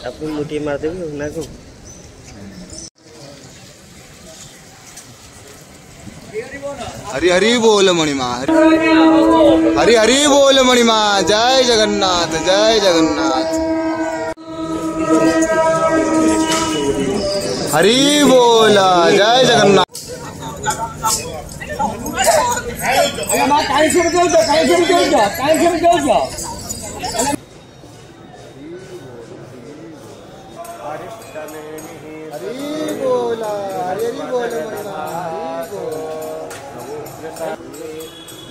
अपनी मुट्ठी मारते भी ना को हरि हरि बोल मणिमा, हरि हरि बोल मणिमा। जय जगन्नाथ, जय जगन्नाथ। हरि बोल, जय जगन्नाथ। हरि बोल, हरि बोल मणिमा,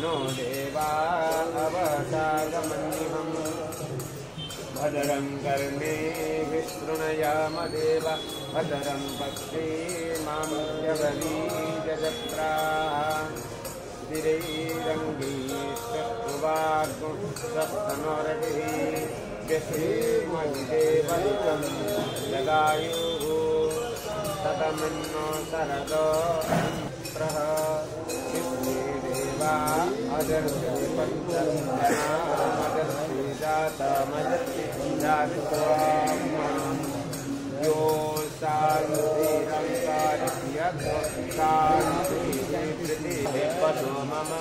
नो देवा अवसागमन्यहं भद्रं कर्णे विष्णुयाम देव भद्रं पक्षे मां यवलीजत्राः स्थिरैरङ्गैस्तवाग्मुस्तनोरभिः व्यसेमहिदेवं जगायुः ततमन्नो शरदो प्रह अजर्षि पंचनामजर्षि जातमजर्षि जातस्वाम यो शान्तिरङ्कारित्यशान्तिः पदो मम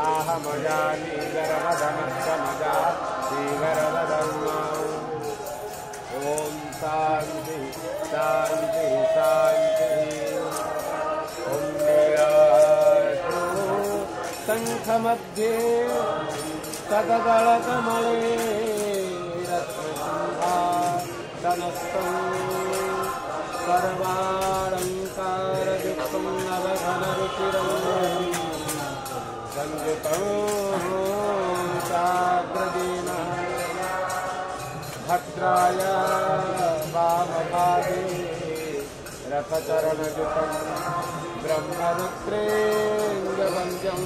आहमजामि गर्वधमस्तमजा श्रीगर्वधम् ॐ शान्ति शान्ति शान्तिः। शङ्खमध्ये सददलकमले रत्नसिंहासनस्थं सर्वालङ्कारयुक्तं नवघनरुचिरं संयुतं चाग्रजेन भद्राय वामभागे रथचरणयुतं ब्रह्मरुद्रेन्द्रवन्द्यं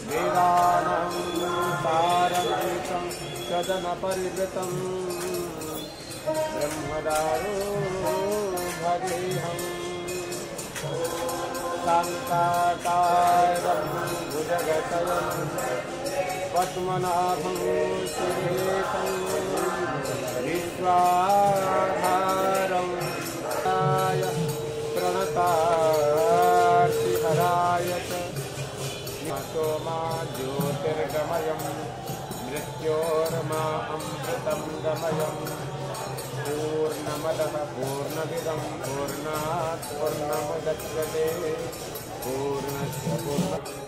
वेदानां सारभूतं सदनपरिवृतं ब्रह्मदारो भजेऽहं शान्ताकारं भुजगशयनं पद्मनाभं सुरेशं विश्वाधारं प्रणतार्तिहराय च सोमा ज्योतिर्गमयं मृत्योर्मा अमृतं गमयं पूर्णमदः पूर्णमिदं पूर्णात् पूर्णमुदच्यते पूर्णस्य पूर्णम्